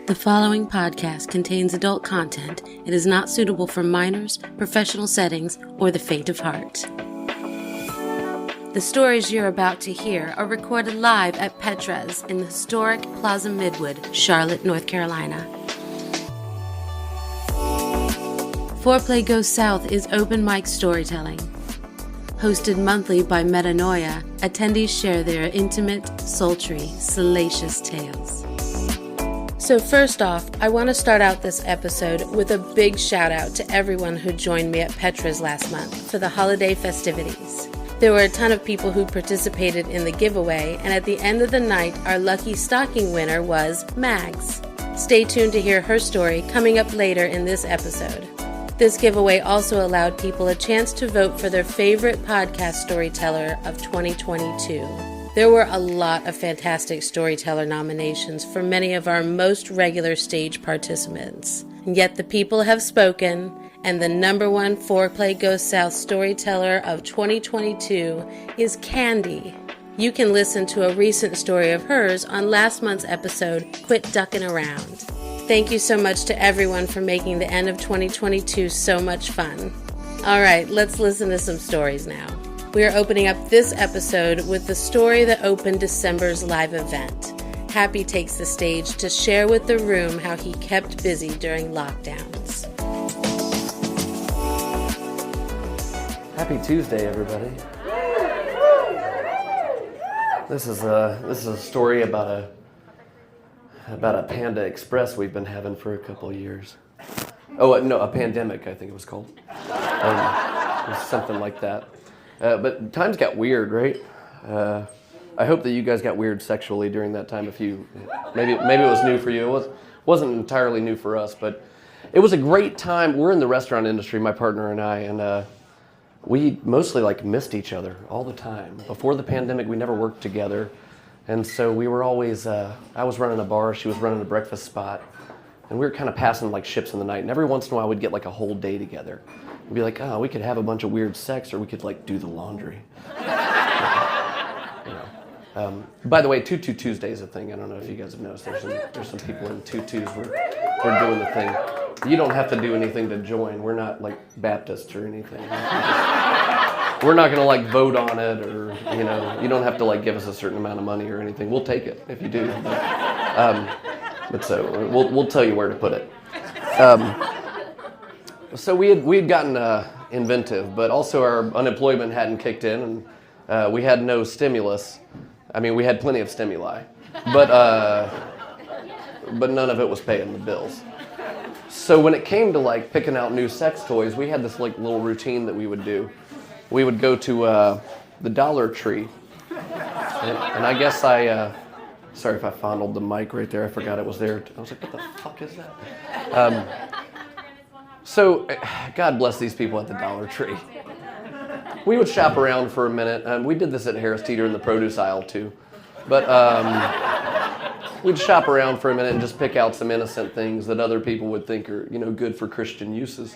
The following podcast contains adult content. It is not suitable for minors, professional settings, or the faint of heart. The stories you're about to hear are recorded live at Petra's in the historic Plaza Midwood, Charlotte, North Carolina. FOREPLAY Goes South is open mic storytelling. Hosted monthly by Metanoia, attendees share their intimate, sultry, salacious tales. So first off, I want to start out this episode with a big shout out to everyone who joined me at Petra's last month for the holiday festivities. There were a ton of people who participated in the giveaway, and at the end of the night, our lucky stocking winner was Mags. Stay tuned to hear her story coming up later in this episode. This giveaway also allowed people a chance to vote for their favorite podcast storyteller of 2022. There were a lot of fantastic storyteller nominations for many of our most regular stage participants. And yet the people have spoken, and the number one FOREPLAY Goes South storyteller of 2022 is Candy. You can listen to a recent story of hers on last month's episode, Quit Ducking Around. Thank you so much to everyone for making the end of 2022 so much fun. All right, let's listen to some stories now. We are opening up this episode with the story that opened December's live event. Happy takes the stage to share with the room how he kept busy during lockdowns. Happy Tuesday, everybody. This is a story about a Panda Express we've been having for a couple of years. Oh, no, a pandemic, I think it was called. It was something like that. But times got weird, right? I hope that you guys got weird sexually during that time. Maybe it was new for you. It wasn't entirely new for us, but it was a great time. We're in the restaurant industry, my partner and I, and we mostly missed each other all the time. Before the pandemic, we never worked together, and so we were always. I was running a bar, she was running a breakfast spot, and we were kind of passing ships in the night. And every once in a while, we'd get a whole day together. We'd be like, oh, we could have a bunch of weird sex, or we could do the laundry. By the way, Tutu Tuesday is a thing. I don't know if you guys have noticed. There's some people in tutus. We're doing the thing. You don't have to do anything to join. We're not Baptists or anything. We're not going to vote on it, or you don't have to give us a certain amount of money or anything. We'll take it if you do. But so we'll tell you where to put it. So we had gotten inventive, but also our unemployment hadn't kicked in, and we had no stimulus. I mean, we had plenty of stimuli, but none of it was paying the bills. So when it came to picking out new sex toys, we had this little routine that we would do. We would go to the Dollar Tree, and I guess sorry if I fondled the mic right there. I forgot it was there. I was like, what the fuck is that? So, God bless these people at the Dollar Tree. We would shop around for a minute, and we did this at Harris Teeter in the produce aisle too. But we'd shop around for a minute and just pick out some innocent things that other people would think are, good for Christian uses.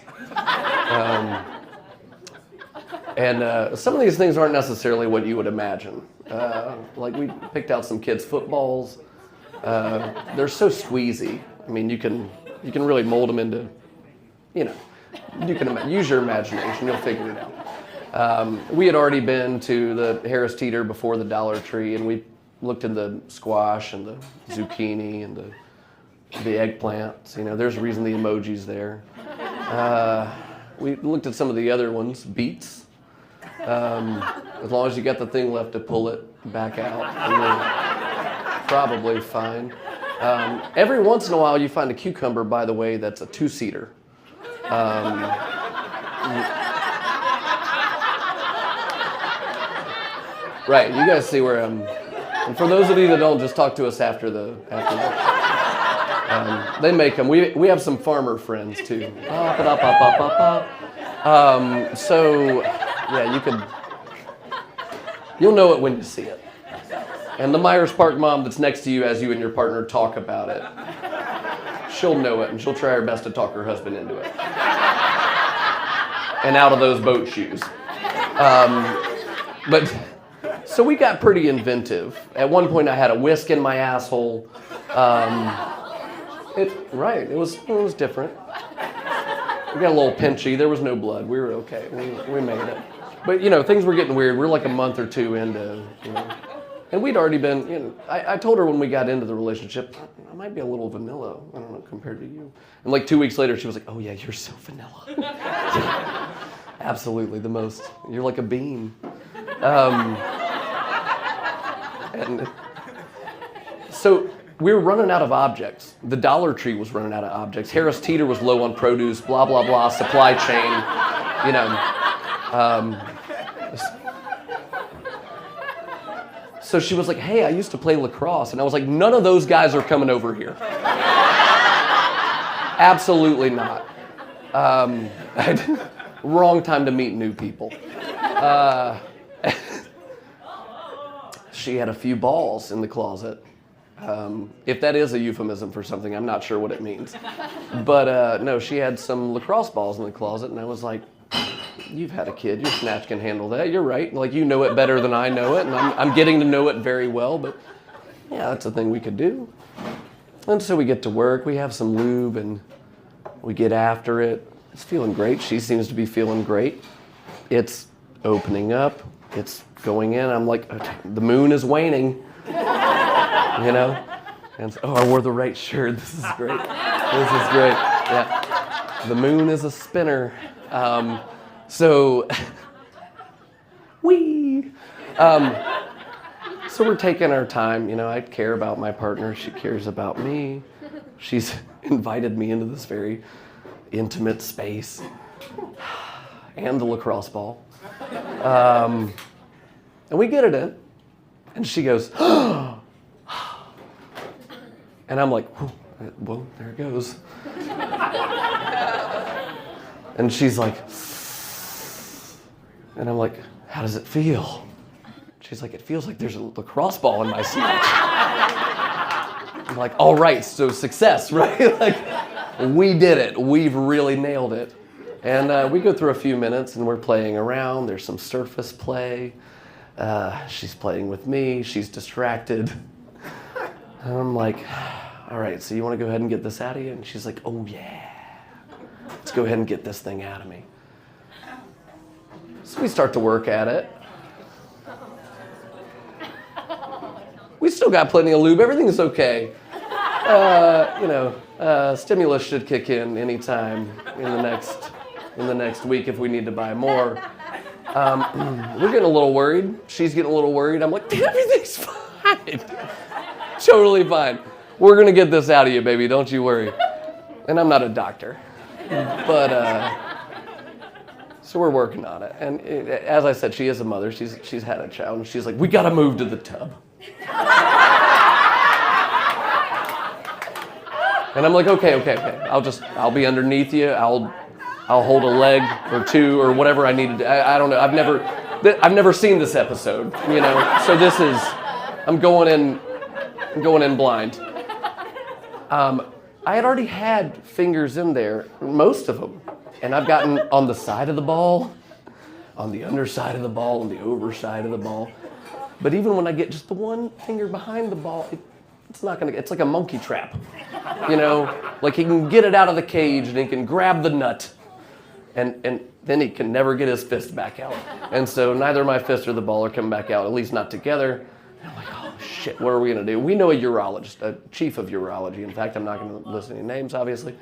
And some of these things aren't necessarily what you would imagine. We picked out some kids' footballs. They're so squeezy. I mean, you can really mold them into. You can use your imagination. You'll figure it out. We had already been to the Harris Teeter before the Dollar Tree, and we looked at the squash and the zucchini and the eggplants. There's a reason the emoji's there. We looked at some of the other ones, beets. As long as you got the thing left to pull it back out, you're probably fine. Every once in a while, you find a cucumber, by the way, that's a two-seater. Right, you guys see where I'm. And for those of you that don't, just talk to us after the. They make them. We have some farmer friends too. So yeah, you'll know it when you see it. And the Myers Park mom that's next to you as you and your partner talk about it, she'll know it, and she'll try her best to talk her husband into it. And out of those boat shoes. But so we got pretty inventive. At one point I had a whisk in my asshole. Right. It was different. We got a little pinchy. There was no blood. We were okay. We made it. But, things were getting weird. We're like a month or two into, And we'd already been, I told her when we got into the relationship, I might be a little vanilla, I don't know, compared to you. And like 2 weeks later, she was like, oh yeah, you're so vanilla. Absolutely, the most. You're like a bean. And so we were running out of objects. The Dollar Tree was running out of objects. Harris Teeter was low on produce, blah, blah, blah, supply chain, So she was like, hey, I used to play lacrosse. And I was like, none of those guys are coming over here. Absolutely not. Wrong time to meet new people. She had a few balls in the closet. If that is a euphemism for something, I'm not sure what it means. But no, she had some lacrosse balls in the closet, and I was like, you've had a kid, your snatch can handle that, you're right. Like, you know it better than I know it, and I'm getting to know it very well, but yeah, that's a thing we could do. And so we get to work, we have some lube, and we get after it. It's feeling great, she seems to be feeling great. It's opening up, it's going in, I'm like, the moon is waning. And so, I wore the right shirt. This is great. Yeah. The moon is a spinner. So we're taking our time. I care about my partner. She cares about me. She's invited me into this very intimate space and the lacrosse ball. And we get it in. And she goes, and I'm like, well, there it goes. And she's like, and I'm like, how does it feel? She's like, it feels like there's a lacrosse ball in my snatch. I'm like, all right, so success, right? Like, we did it. We've really nailed it. And we go through a few minutes and we're playing around. There's some surface play. She's playing with me. She's distracted. And I'm like, all right, so you want to go ahead and get this out of you? And she's like, oh yeah. Let's go ahead and get this thing out of me. So we start to work at it. We still got plenty of lube. Everything's okay. Stimulus should kick in anytime in the next week if we need to buy more. We're getting a little worried. She's getting a little worried. I'm like, everything's fine. Totally fine. We're going to get this out of you, baby. Don't you worry. And I'm not a doctor. But, so we're working on it. And as I said, she is a mother. She's had a child. And she's like, we got to move to the tub. And I'm like, okay. I'll be underneath you. I'll hold a leg or two or whatever I need to do. I don't know. I've never seen this episode, So this is, I'm going in blind. I had already had fingers in there, most of them, and I've gotten on the side of the ball, on the underside of the ball, on the overside of the ball. But even when I get just the one finger behind the ball, it's like a monkey trap, Like he can get it out of the cage and he can grab the nut. And then he can never get his fist back out. And so neither my fist or the ball are coming back out, at least not together. And I'm like, oh shit, what are we gonna do? We know a urologist, a chief of urology. In fact, I'm not gonna list any names, obviously.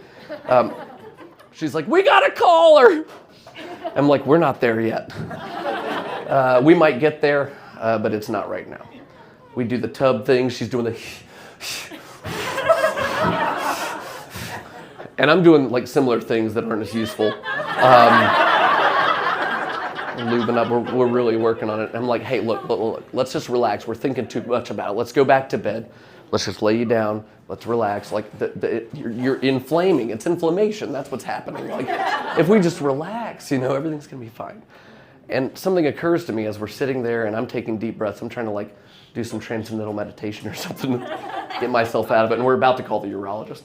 She's like, we gotta call her. I'm like, we're not there yet. We might get there, but it's not right now. We do the tub thing, she's doing the and I'm doing like similar things that aren't as useful. Lubing up, we're really working on it. I'm like, hey, look, let's just relax. We're thinking too much about it. Let's go back to bed. Let's just lay you down. Let's relax. Like you're inflaming. It's inflammation. That's what's happening. Like if we just relax, everything's gonna be fine. And something occurs to me as we're sitting there and I'm taking deep breaths. I'm trying to like do some transcendental meditation or something to get myself out of it. And we're about to call the urologist.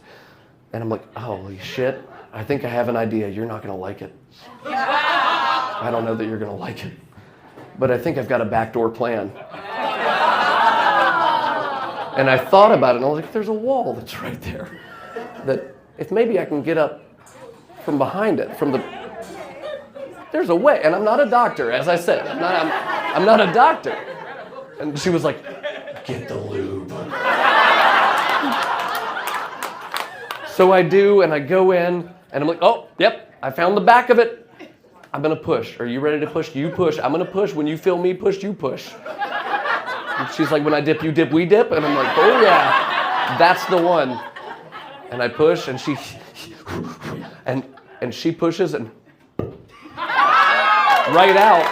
And I'm like, holy shit, I think I have an idea. You're not gonna like it. I don't know that you're gonna like it. But I think I've got a backdoor plan. And I thought about it and I was like, there's a wall that's right there. that if maybe I can get up from behind it, there's a way. And I'm not a doctor, as I said. I'm not a doctor. And she was like, get the lube. So I do, and I go in, and I'm like, oh, yep, I found the back of it. I'm going to push. Are you ready to push? You push. I'm going to push. When you feel me push, you push. And she's like, when I dip, you dip, we dip. And I'm like, oh, yeah, that's the one. And I push, and she, and she pushes, and right out.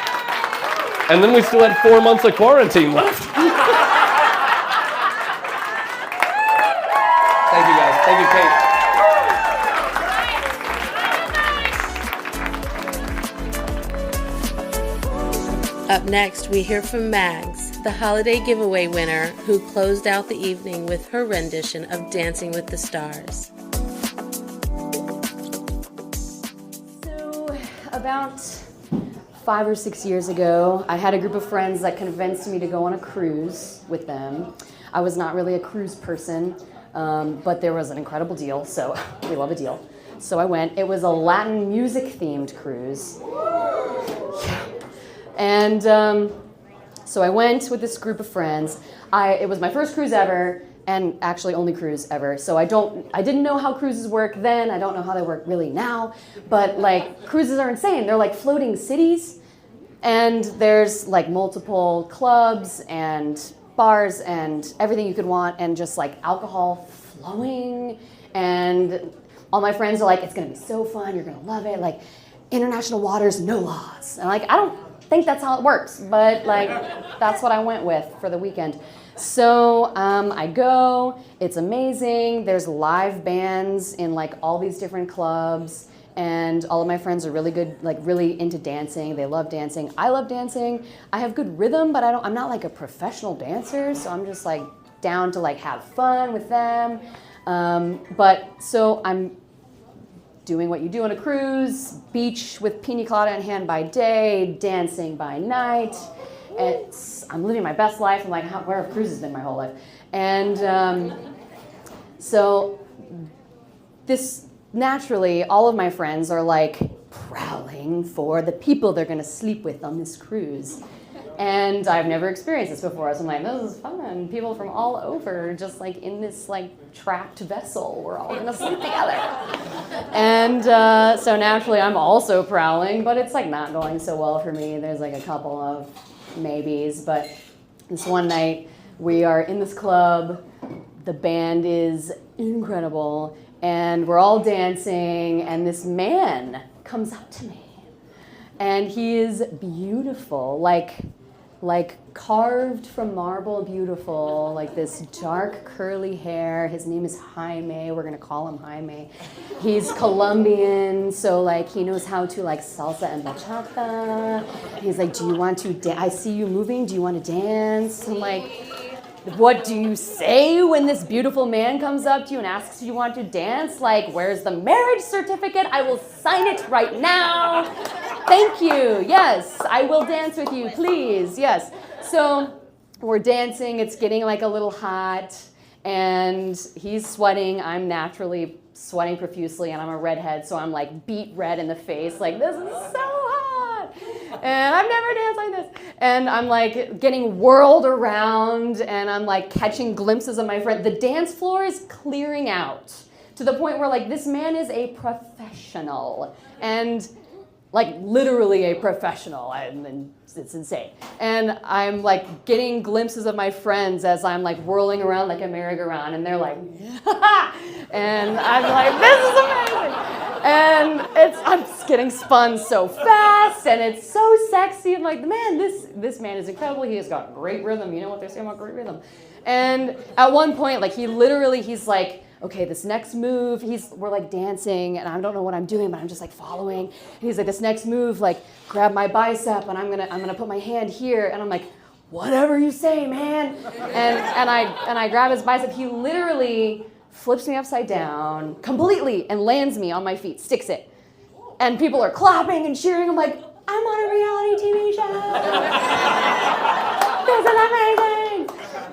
And then we still had 4 months of quarantine left. Thank you, guys. Thank you, Kate. Up next, we hear from Mags, the holiday giveaway winner who closed out the evening with her rendition of Dancing with the Stars. So, about 5 or 6 years ago, I had a group of friends that convinced me to go on a cruise with them. I was not really a cruise person, but there was an incredible deal, so we love a deal. So I went. It was a Latin music-themed cruise. Yeah. And so I went with this group of friends. It was my first cruise ever, and actually only cruise ever. So I didn't know how cruises work then. I don't know how they work really now. But like cruises are insane. They're like floating cities, and there's like multiple clubs and bars and everything you could want, and just like alcohol flowing. And all my friends are like, it's gonna be so fun. You're gonna love it. Like international waters, no laws. And like I don't think that's how it works, but like that's what I went with for the weekend. So I go, it's amazing. There's live bands in like all these different clubs, and all of my friends are really good, like really into dancing. They love dancing. I love dancing. I have good rhythm, but I'm not like a professional dancer, so I'm just like down to like have fun with them. But so I'm doing what you do on a cruise, beach with pina colada in hand by day, dancing by night. I'm living my best life. I'm like, where have cruises been my whole life? And so this, naturally, all of my friends are like prowling for the people they're gonna sleep with on this cruise. And I've never experienced this before, so I'm like, this is fun. People from all over, just like in this like trapped vessel, we're all gonna sleep together. And so naturally I'm also prowling, but it's like not going so well for me. There's like a couple of maybes, but this one night we are in this club, the band is incredible, and we're all dancing, and this man comes up to me, and he is beautiful, like carved from marble, beautiful, like this dark curly hair. His name is Jaime. We're gonna call him Jaime. He's Colombian, so like he knows how to like salsa and bachata. He's like, do you want to I see you moving, do you want to dance? I'm like, what do you say when this beautiful man comes up to you and asks you want to dance? Like, where's the marriage certificate? I will sign it right now. Thank you. Yes, I will dance with you, please. Yes. So we're dancing. It's getting like a little hot, and he's sweating. I'm naturally sweating profusely, and I'm a redhead, so I'm like beet red in the face. Like, this is so hot. And I've never danced like this. And I'm like getting whirled around, and I'm like catching glimpses of my friend. The dance floor is clearing out to the point where like this man is a professional, and like literally a professional. It's insane. And I'm like getting glimpses of my friends as I'm like whirling around like a merry-go-round, and they're like, and I'm like, this is amazing. And I'm just getting spun so fast, and it's so sexy. I'm like, man, this man is incredible. He has got great rhythm. You know what they say about great rhythm. And at one point, like he's like, okay, this next move, we're like dancing, and I don't know what I'm doing, but I'm just like following. And he's like, this next move, like grab my bicep, and I'm gonna put my hand here, and I'm like, whatever you say, man. And I grab his bicep. He literally flips me upside down completely and lands me on my feet, sticks it. And people are clapping and cheering. I'm like, I'm on a reality TV show. This is amazing.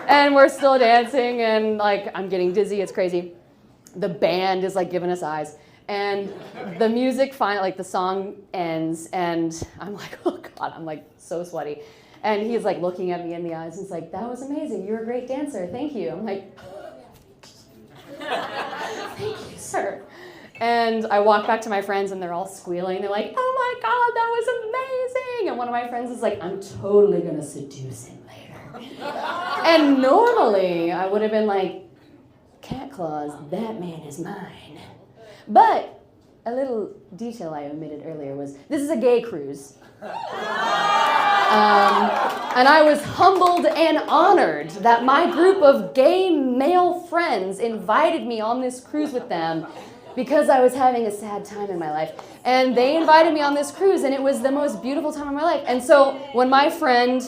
And we're still dancing, and like I'm getting dizzy. It's crazy. the band is like giving us eyes. And the music finally, like the song ends, and I'm like, oh God, I'm like so sweaty. And he's like looking at me in the eyes, and he's like, that was amazing. You're a great dancer. Thank you. I'm like, thank you, sir. And I walk back to my friends, and they're all squealing. They're like, oh my God, that was amazing. And one of my friends is like, I'm totally going to seduce him later. And normally I would have been like, cat claws, that man is mine. But a little detail I omitted earlier was, this is a gay cruise. And I was humbled and honored that my group of gay male friends invited me on this cruise with them because I was having a sad time in my life. And they invited me on this cruise, and it was the most beautiful time of my life. And so when my friend,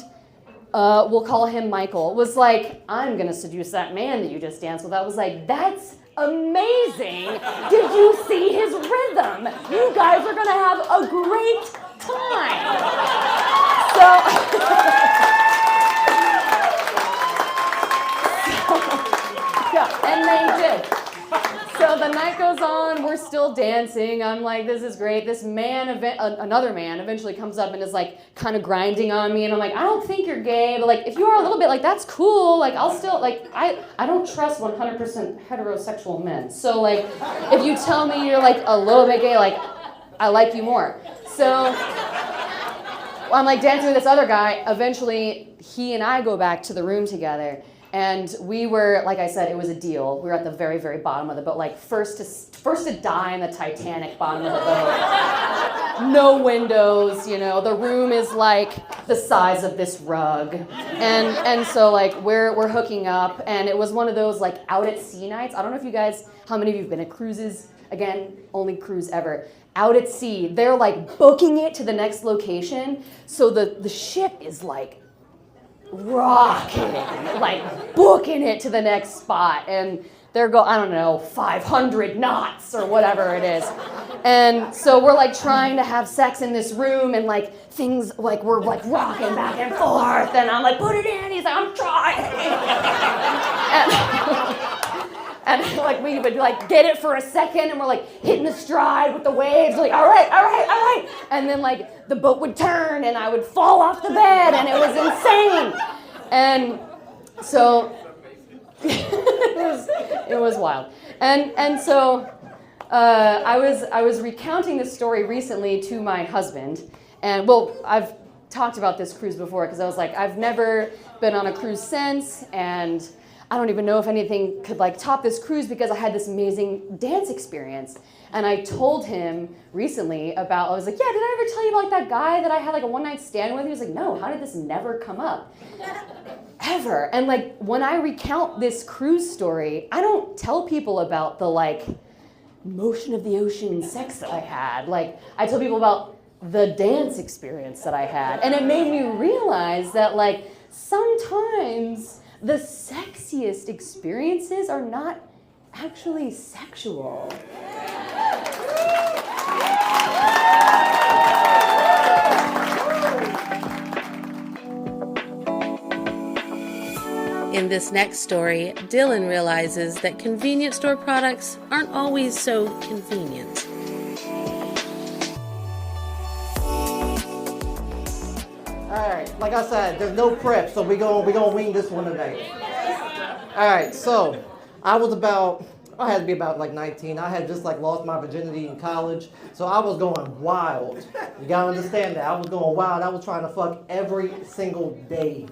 we'll call him Michael, was like, I'm going to seduce that man that you just danced with, I was like, that's amazing. Did you see his rhythm? You guys are going to have a great time. Yeah, and they did. So the night goes on, we're still dancing. I'm like, this is great. This man, another man, eventually comes up and is like kind of grinding on me. And I'm like, I don't think you're gay, but like, if you are a little bit, like, that's cool. Like, I'll still, like, I don't trust 100% heterosexual men. So like, if you tell me you're like a little bit gay, like, I like you more. So I'm like dancing with this other guy. Eventually, he and I go back to the room together. And we were, like I said, it was a deal. We were at the very, very bottom of the boat, like first to die in the Titanic bottom of the boat. No windows, you know. The room is like the size of this rug, and so like we're hooking up, and it was one of those like out at sea nights. I don't know if you guys, how many of you've been to cruises? Again, only cruise ever. Out at sea, they're like booking it to the next location, so the ship is like rocking, like booking it to the next spot, and they're I don't know, 500 knots or whatever it is. And so we're like trying to have sex in this room, and like things like we're like rocking back and forth, and I'm like, put it in. He's like, I'm trying. And like we would like get it for a second, and we're like hitting the stride with the waves, like all right. And then like the boat would turn, and I would fall off the bed, and it was insane. And so it was wild. And so I was recounting this story recently to my husband, and well, I've talked about this cruise before because I was like, I've never been on a cruise since, and I don't even know if anything could like top this cruise because I had this amazing dance experience. And I told him recently about, I was like, yeah, did I ever tell you about like that guy that I had like a one night stand with? He was like, no, how did this never come up? Ever. And like when I recount this cruise story, I don't tell people about the like motion of the ocean sex that I had. Like I tell people about the dance experience that I had. And it made me realize that like sometimes the sexiest experiences are not actually sexual. In this next story, Dylan realizes that convenience store products aren't always so convenient. Alright, like I said, there's no prep, so we're gonna wing this one today. Alright, so I had to be about like 19. I had just like lost my virginity in college, so I was going wild. You gotta understand that. I was going wild. I was trying to fuck every single day.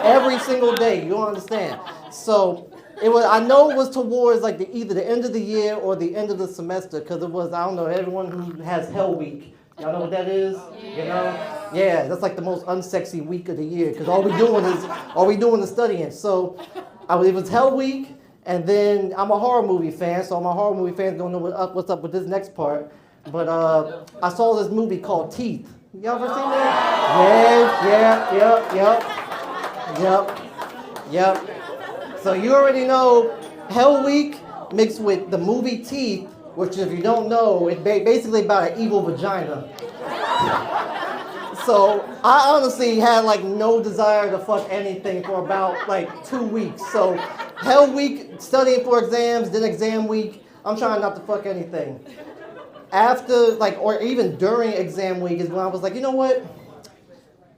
Every single day, you don't understand. So I know it was towards like either the end of the year or the end of the semester, because it was, I don't know, everyone who has Hell Week. Y'all know what that is? You know? Yeah, that's like the most unsexy week of the year, because all we doing is studying. So it was Hell Week, and then I'm a horror movie fan, so my horror movie fans don't know what's up with this next part. But I saw this movie called Teeth. Y'all ever seen that? Yep. So you already know Hell Week mixed with the movie Teeth, which if you don't know, it's basically about an evil vagina. So I honestly had like no desire to fuck anything for about like 2 weeks. So Hell week, studying for exams, then exam week. I'm trying not to fuck anything. After, like, or even during exam week is when I was like, you know what?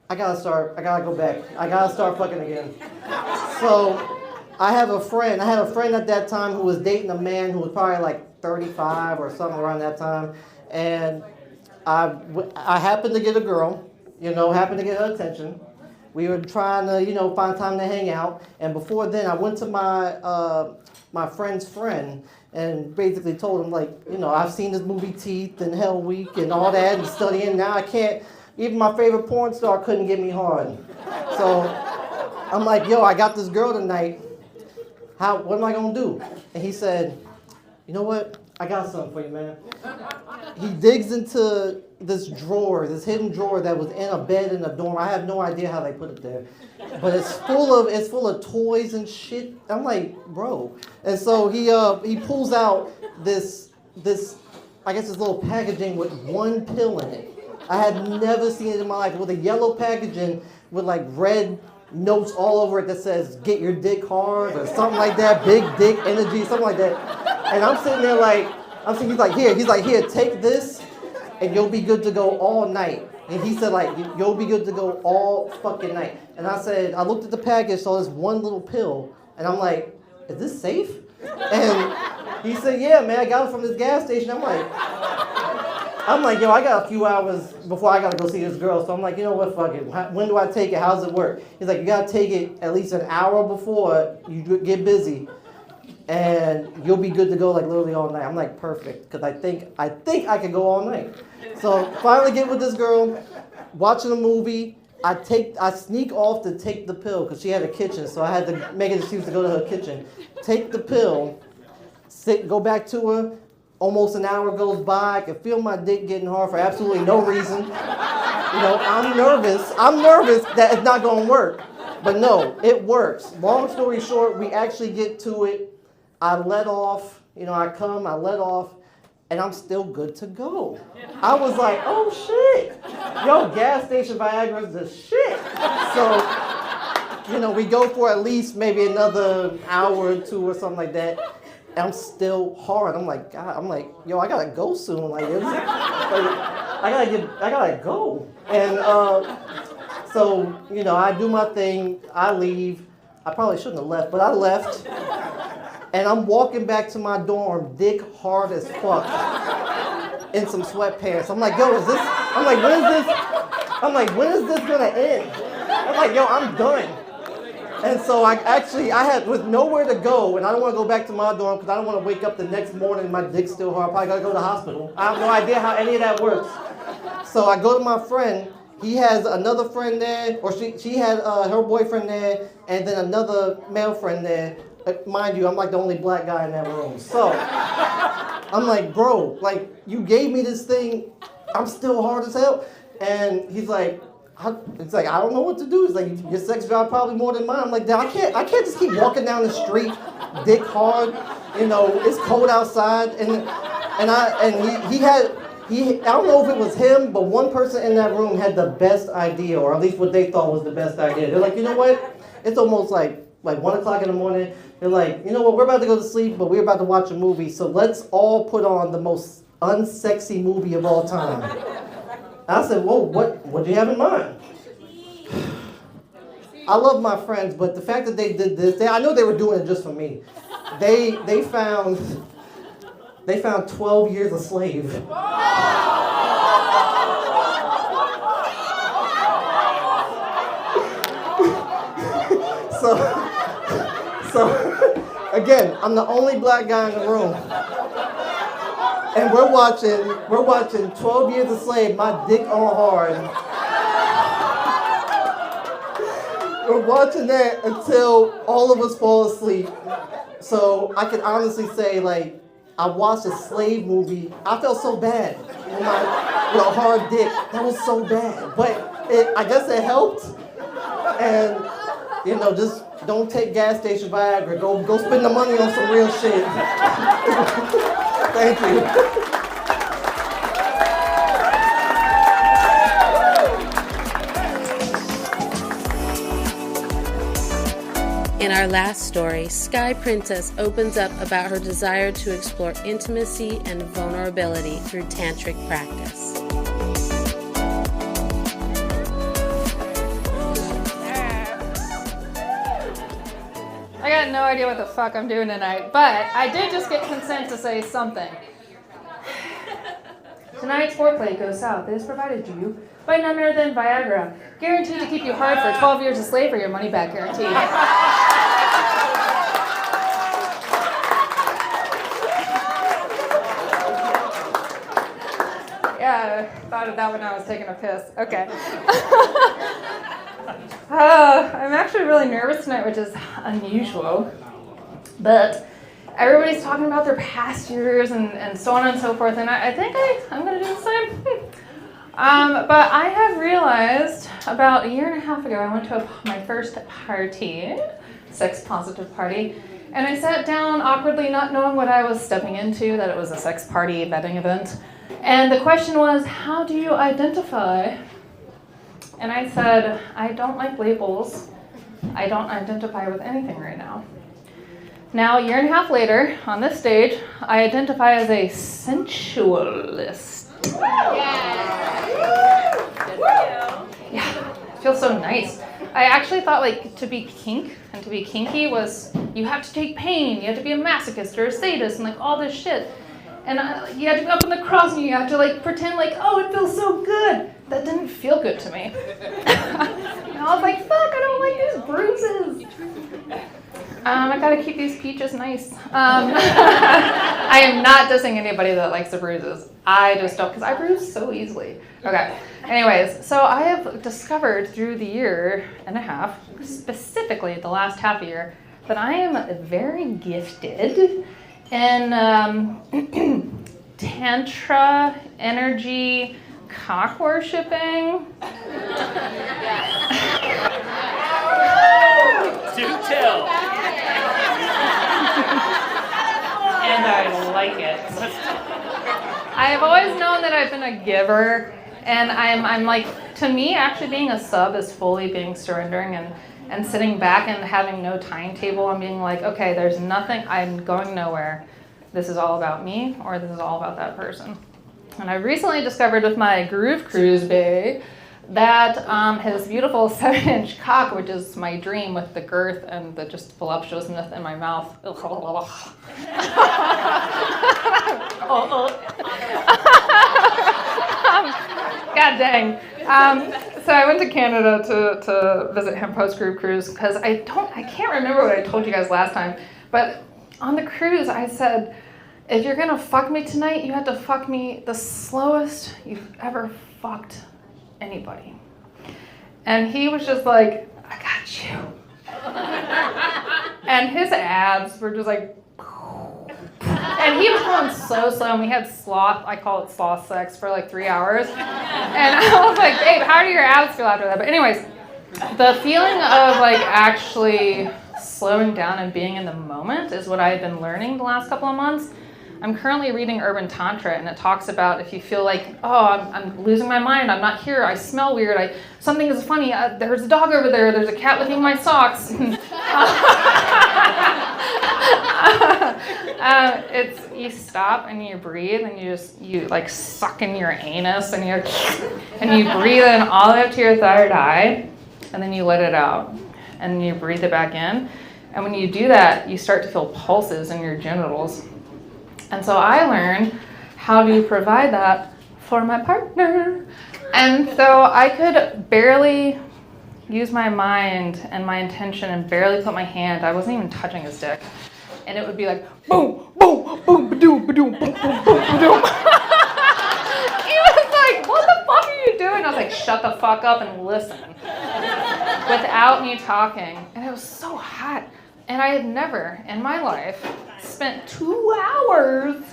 I gotta go back. I gotta start fucking again. So I had a friend at that time who was dating a man who was probably like 35 or something around that time. And I happened to get a girl, happened to get her attention. We were trying to, find time to hang out. And before then, I went to my friend's friend and basically told him, like, I've seen this movie Teeth and Hell Week and all that and studying. Now I can't, even my favorite porn star couldn't get me hard. So I'm like, yo, I got this girl tonight. What am I gonna do? And he said, you know what? I got something for you, man. He digs into this drawer, this hidden drawer that was in a bed in a dorm. I have no idea how they put it there. But it's full of toys and shit. I'm like, bro. And so he pulls out this I guess this little packaging with one pill in it. I had never seen it in my life. With a yellow packaging with like red notes all over it that says "Get your dick hard" or something like that. Big dick energy, something like that. And I'm sitting there like, he's like, here, take this, and you'll be good to go all night. And he said, like, you'll be good to go all fucking night. And I said, I looked at the package, saw this one little pill, and I'm like, is this safe? And he said, yeah, man, I got it from this gas station. I'm like, yo, I got a few hours before I got to go see this girl. So I'm like, you know what, fuck it. When do I take it? How does it work? He's like, you got to take it at least an hour before you get busy. And you'll be good to go like literally all night. I'm like, perfect, because I think I could go all night. So finally get with this girl, watching a movie. I sneak off to take the pill because she had a kitchen, so I had to make an excuse to go to her kitchen. Take the pill, go back to her. Almost an hour goes by. I can feel my dick getting hard for absolutely no reason. I'm nervous that it's not going to work. But no, it works. Long story short, we actually get to it. I let off, I let off, and I'm still good to go. I was like, oh shit. Yo, gas station Viagra is the shit. So, we go for at least maybe another hour or two or something like that. And I'm still hard. I'm like, God, yo, I gotta go soon. I gotta go. And so, I do my thing, I leave. I probably shouldn't have left, but I left. And I'm walking back to my dorm, dick hard as fuck, in some sweatpants. I'm like, yo, when is this gonna end? I'm like, yo, I'm done. And so I had with nowhere to go, and I don't want to go back to my dorm because I don't want to wake up the next morning and my dick's still hard. I probably gotta go to the hospital. I have no idea how any of that works. So I go to my friend. He has another friend there, or she had her boyfriend there, and then another male friend there. Mind you, I'm like the only black guy in that room. So I'm like, bro, like you gave me this thing, I'm still hard as hell. And he's like, I don't know what to do. He's like, your sex drive probably more than mine. I'm like, I can't just keep walking down the street, dick hard. It's cold outside, and I don't know if it was him, but one person in that room had the best idea, or at least what they thought was the best idea. They're like, you know what? It's almost like 1 o'clock in the morning. They're like, you know what? We're about to go to sleep, but we're about to watch a movie. So let's all put on the most unsexy movie of all time. I said, whoa, what do you have in mind? I love my friends, but the fact that they did this, I know they were doing it just for me. They found 12 Years a Slave. So again, I'm the only black guy in the room. And we're watching 12 Years a Slave, my dick on hard. We're watching that until all of us fall asleep. So I can honestly say, like, I watched a slave movie. I felt so bad with a hard dick. That was so bad. But I guess it helped. And, just don't take gas station Viagra. Go spend the money on some real shit. Thank you. In our last story, Sky Princess opens up about her desire to explore intimacy and vulnerability through tantric practice. I got no idea what the fuck I'm doing tonight, but I did just get consent to say something. Tonight's foreplay goes south. It is provided to you by none other than Viagra, guaranteed to keep you hard for 12 years of slavery, your money back guarantee. Yeah, I thought of that when I was taking a piss. Okay. I'm actually really nervous tonight, which is unusual. But everybody's talking about their past years and so on and so forth, and I think I'm going to do the same. But I have realized about a year and a half ago, I went to my first party, sex positive party, and I sat down awkwardly, not knowing what I was stepping into, that it was a sex party vetting event. And the question was, how do you identify? And I said, I don't like labels. I don't identify with anything right now. Now, a year and a half later, on this stage, I identify as a sensualist. Yeah, it feels so nice. I actually thought like to be kink and to be kinky was you have to take pain, you have to be a masochist or a sadist and like all this shit. And you had to go up on the cross and you have to like pretend like, oh, it feels so good. That didn't feel good to me. And I was like, fuck, I don't like these bruises. I gotta keep these peaches nice. I am not dissing anybody that likes the bruises. I just don't, because I bruise so easily. Okay, anyways, so I have discovered through the year and a half, specifically the last half a year, that I am very gifted in tantra, energy, cock worshipping. Do tell. And I like it. I have always known that I've been a giver, and I'm like, to me, actually being a sub is fully being surrendering and sitting back and having no timetable and being like, okay, there's nothing, I'm going nowhere. This is all about me, or this is all about that person. And I recently discovered with my Groove Cruise bae that his beautiful 7-inch cock, which is my dream with the girth and the just voluptuousness in my mouth. God dang. So I went to Canada to visit him post-group cruise because I can't remember what I told you guys last time, but on the cruise I said, if you're gonna fuck me tonight, you have to fuck me the slowest you've ever fucked anybody. And he was just like, I got you. And his abs were just like, and he was going so slow, and we had sloth, I call it sloth sex, for like 3 hours. And I was like, babe, how do your abs feel after that? But anyways, the feeling of like actually slowing down and being in the moment is what I've been learning the last couple of months. I'm currently reading Urban Tantra, and it talks about if you feel like, oh, I'm losing my mind, I'm not here, I smell weird, something is funny, there's a dog over there, there's a cat licking my socks. It's you stop and you breathe and you like suck in your anus and you breathe in all the way up to your third eye, and then you let it out and you breathe it back in. And when you do that, you start to feel pulses in your genitals. And so I learned how to provide that for my partner. And so I could barely use my mind and my intention and barely put my hand, I wasn't even touching his dick. And it would be like, boom, boom, boom, ba-doom, ba-doom, boom, boom, boom, ba-doom. He was like, what the fuck are you doing? I was like, shut the fuck up and listen. Without me talking. And it was so hot. And I had never in my life spent 2 hours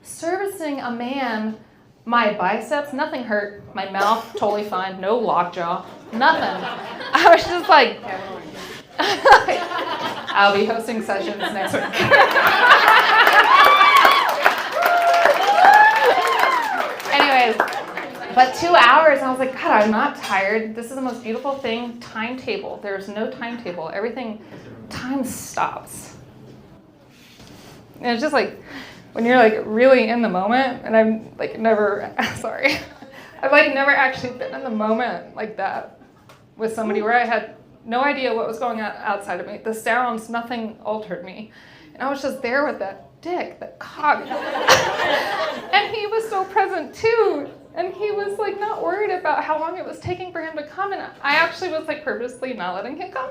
servicing a man. My biceps, nothing hurt. My mouth, totally fine. No lockjaw, nothing. I was just like, I'll be hosting sessions next week. Anyways, But 2 hours, I was like, God, I'm not tired. This is the most beautiful thing. Timetable. There's no timetable. Everything, time stops. And it's just like, when you're like really in the moment, and I'm like never, sorry, I've like never actually been in the moment like that with somebody where I had no idea what was going on outside of me. The sounds, nothing altered me. And I was just there with that dick, that cock. And he was so present too. And he was like not worried about how long it was taking for him to come. And I actually was like purposely not letting him come.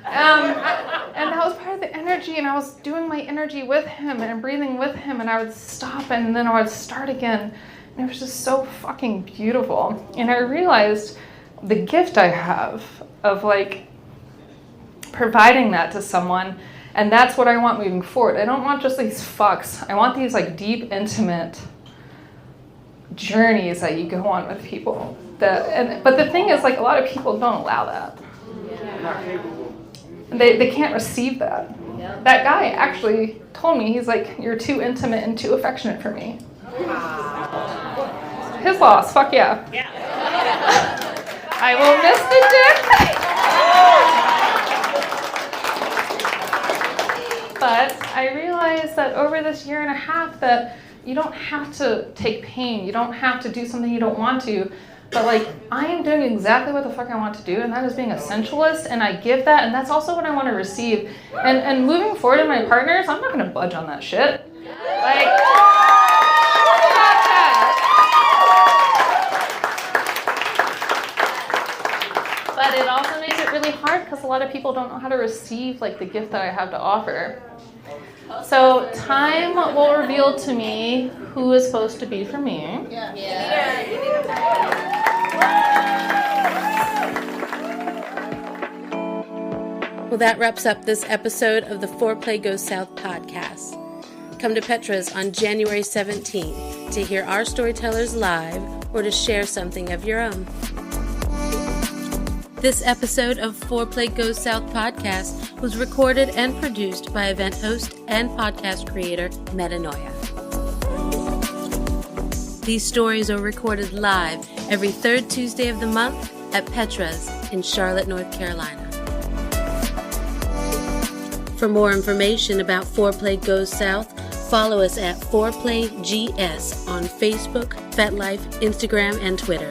And that was part of the energy. And I was doing my energy with him and breathing with him. And I would stop and then I would start again. And it was just so fucking beautiful. And I realized the gift I have of like providing that to someone. And that's what I want moving forward. I don't want just these fucks. I want these like deep, intimate journeys that you go on with people. But the thing is, like, a lot of people don't allow that. They can't receive that. That guy actually told me, he's like, you're too intimate and too affectionate for me. His loss, fuck yeah. I will miss the dick. But I realized that over this year and a half that you don't have to take pain. You don't have to do something you don't want to. But like, I am doing exactly what the fuck I want to do, and that is being essentialist, and I give that, and that's also what I want to receive. And moving forward in my partners, I'm not going to budge on that shit. Like, but it also makes it really hard because a lot of people don't know how to receive like the gift that I have to offer. So time will reveal to me who is supposed to be for me. Well, that wraps up this episode of the FOREPLAY Goes South podcast. Come to Petra's on January 17th to hear our storytellers live or to share something of your own. This episode of FOREPLAY Goes South podcast was recorded and produced by event host and podcast creator Metanoia. These stories are recorded live every third Tuesday of the month at Petra's in Charlotte, North Carolina. For more information about FOREPLAY Goes South, follow us at FOREPLAY GS on Facebook, FetLife, Instagram, and Twitter.